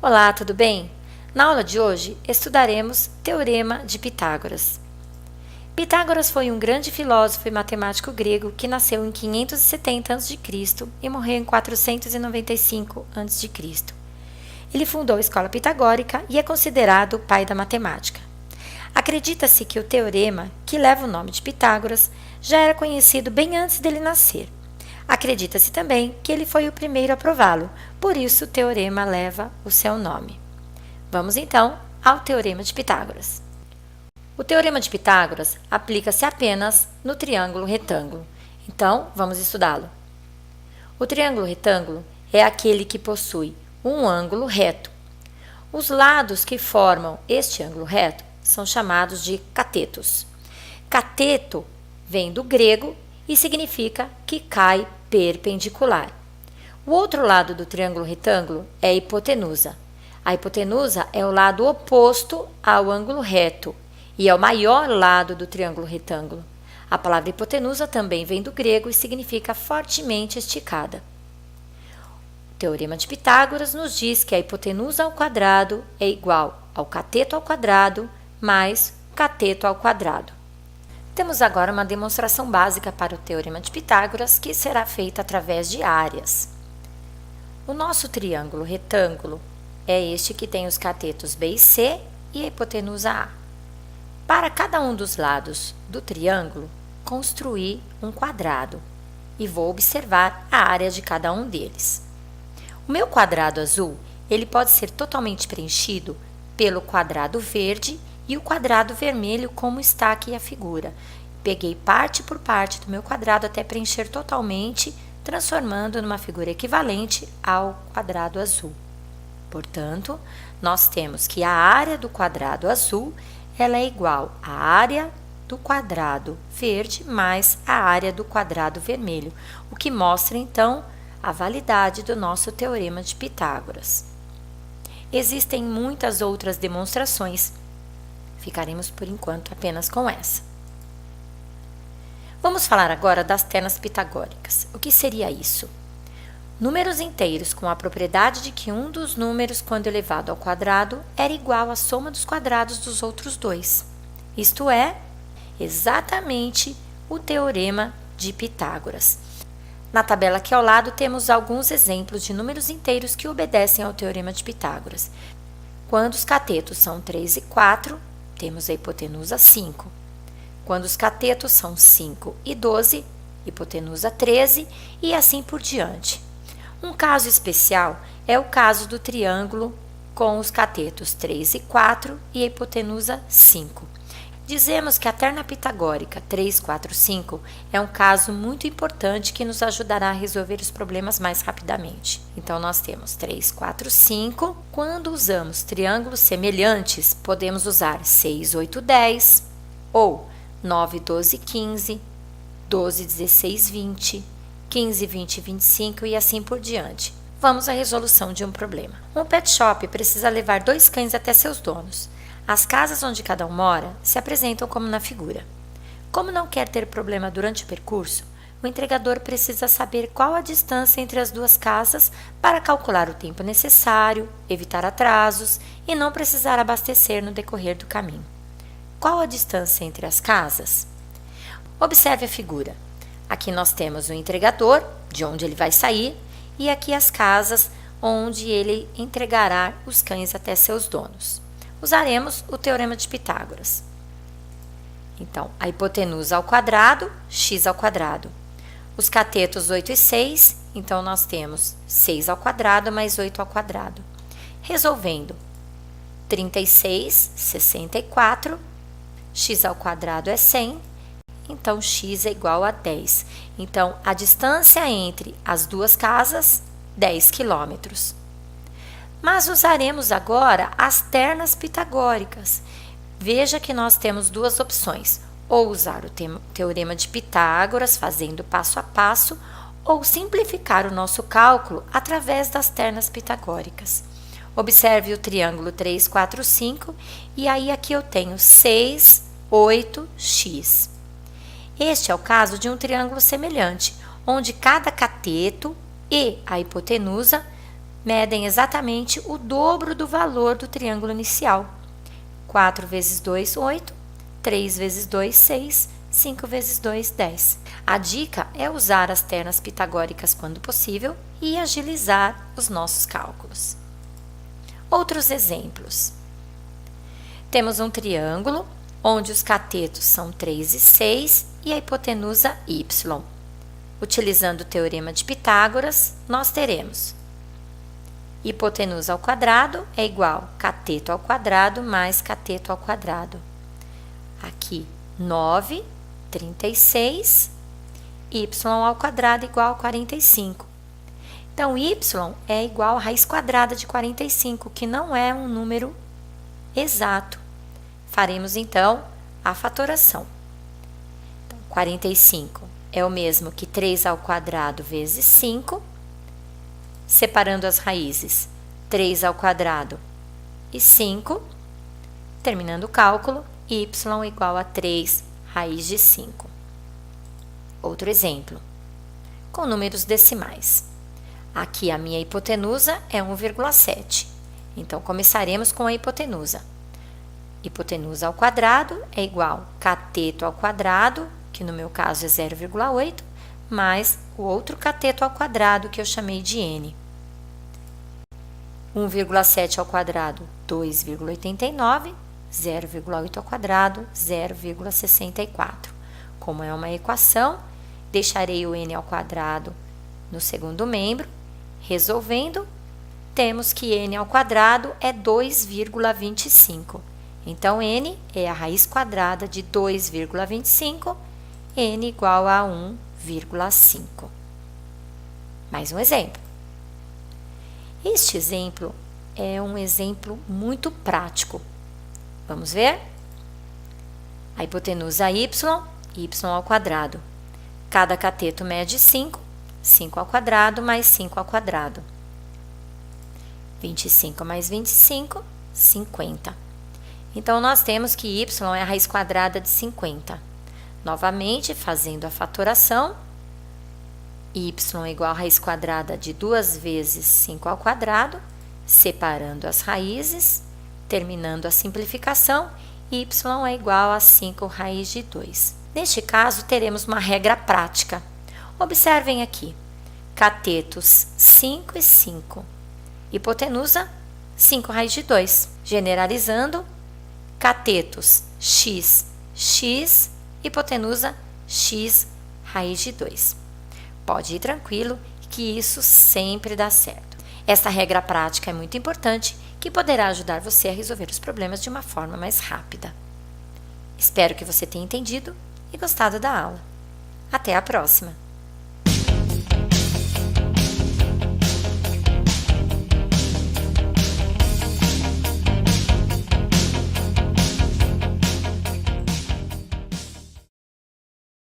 Olá, tudo bem? Na aula de hoje estudaremos Teorema de Pitágoras. Pitágoras foi um grande filósofo e matemático grego que nasceu em 570 a.C. e morreu em 495 a.C. Ele fundou a escola pitagórica e é considerado o pai da matemática. Acredita-se que o teorema, que leva o nome de Pitágoras, já era conhecido bem antes dele nascer. Acredita-se também que ele foi o primeiro a prová-lo, por isso o teorema leva o seu nome. Vamos então ao Teorema de Pitágoras. O Teorema de Pitágoras aplica-se apenas no triângulo retângulo. Então, vamos estudá-lo. O triângulo retângulo é aquele que possui um ângulo reto. Os lados que formam este ângulo reto são chamados de catetos. Cateto vem do grego e significa que cai perpendicular. O outro lado do triângulo retângulo é a hipotenusa. A hipotenusa é o lado oposto ao ângulo reto e é o maior lado do triângulo retângulo. A palavra hipotenusa também vem do grego e significa fortemente esticada. O Teorema de Pitágoras nos diz que a hipotenusa ao quadrado é igual ao cateto ao quadrado mais cateto ao quadrado. Temos agora uma demonstração básica para o Teorema de Pitágoras, que será feita através de áreas. O nosso triângulo retângulo é este que tem os catetos B e C e a hipotenusa A. Para cada um dos lados do triângulo, construir um quadrado e vou observar a área de cada um deles. O meu quadrado azul, ele pode ser totalmente preenchido pelo quadrado verde e o quadrado vermelho, como está aqui a figura. Peguei parte por parte do meu quadrado até preencher totalmente, transformando numa figura equivalente ao quadrado azul. Portanto, nós temos que a área do quadrado azul ela é igual à área do quadrado verde mais a área do quadrado vermelho, o que mostra, então, a validade do nosso Teorema de Pitágoras. Existem muitas outras demonstrações. Ficaremos, por enquanto, apenas com essa. Vamos falar agora das ternas pitagóricas. O que seria isso? Números inteiros com a propriedade de que um dos números, quando elevado ao quadrado, era igual à soma dos quadrados dos outros dois. Isto é, exatamente o Teorema de Pitágoras. Na tabela aqui ao lado temos alguns exemplos de números inteiros que obedecem ao Teorema de Pitágoras. Quando os catetos são 3 e 4, temos a hipotenusa 5. Quando os catetos são 5 e 12, hipotenusa 13 e assim por diante. Um caso especial é o caso do triângulo com os catetos 3 e 4 e a hipotenusa 5. Dizemos que a terna pitagórica 3, 4, 5 é um caso muito importante que nos ajudará a resolver os problemas mais rapidamente. Então, nós temos 3, 4, 5. Quando usamos triângulos semelhantes, podemos usar 6, 8, 10 ou 9, 12, 15, 12, 16, 20, 15, 20, 25 e assim por diante. Vamos à resolução de um problema. Um pet shop precisa levar 2 cães até seus donos. As casas onde cada um mora se apresentam como na figura. Como não quer ter problema durante o percurso, o entregador precisa saber qual a distância entre as duas casas para calcular o tempo necessário, evitar atrasos e não precisar abastecer no decorrer do caminho. Qual a distância entre as casas? Observe a figura. Aqui nós temos o entregador, de onde ele vai sair, e aqui as casas onde ele entregará os cães até seus donos. Usaremos o Teorema de Pitágoras. Então, a hipotenusa ao quadrado, x ao quadrado. Os catetos 8 e 6, então nós temos 6 ao quadrado mais 8 ao quadrado. Resolvendo, 36, 64, x ao quadrado é 100, então x é igual a 10. Então, a distância entre as duas casas, 10 quilômetros. Mas usaremos agora as ternas pitagóricas. Veja que nós temos duas opções, ou usar o Teorema de Pitágoras, fazendo passo a passo, ou simplificar o nosso cálculo através das ternas pitagóricas. Observe o triângulo 3, 4, 5, e aí aqui eu tenho 6, 8, x. Este é o caso de um triângulo semelhante, onde cada cateto e a hipotenusa medem exatamente o dobro do valor do triângulo inicial. 4 vezes 2, 8. 3 vezes 2, 6. 5 vezes 2, 10. A dica é usar as ternas pitagóricas quando possível e agilizar os nossos cálculos. Outros exemplos. Temos um triângulo onde os catetos são 3 e 6 e a hipotenusa y. Utilizando o teorema de Pitágoras, nós teremos hipotenusa ao quadrado é igual a cateto ao quadrado mais cateto ao quadrado. Aqui, 9, 36, y ao quadrado igual a 45. Então, y é igual a raiz quadrada de 45, que não é um número exato. Faremos, então, a fatoração. Então, 45 é o mesmo que 3 ao quadrado vezes 5. Separando as raízes, 3 ao quadrado e 5. Terminando o cálculo, y igual a 3 raiz de 5. Outro exemplo, com números decimais. Aqui a minha hipotenusa é 1,7. Então, começaremos com a hipotenusa. Hipotenusa ao quadrado é igual a cateto ao quadrado, que no meu caso é 0,8, mais o outro cateto ao quadrado, que eu chamei de n. 1,7 ao quadrado, 2,89. 0,8 ao quadrado, 0,64. Como é uma equação, deixarei o n ao quadrado no segundo membro. Resolvendo, temos que n ao quadrado é 2,25. Então, n é a raiz quadrada de 2,25, n igual a 1,5. Mais um exemplo. Este exemplo é um exemplo muito prático. Vamos ver? A hipotenusa y ao quadrado. Cada cateto mede 5, 5 ao quadrado mais 5 ao quadrado. 25 mais 25, 50. Então, nós temos que y é a raiz quadrada de 50. Novamente, fazendo a fatoração, y é igual a raiz quadrada de 2 vezes 5 ao quadrado, separando as raízes. Terminando a simplificação, y é igual a 5 raiz de 2. Neste caso, teremos uma regra prática. Observem aqui, catetos 5 e 5. Hipotenusa, 5 raiz de 2. Generalizando, catetos x, x, hipotenusa x raiz de 2. Pode ir tranquilo que isso sempre dá certo. Esta regra prática é muito importante, que poderá ajudar você a resolver os problemas de uma forma mais rápida. Espero que você tenha entendido e gostado da aula. Até a próxima!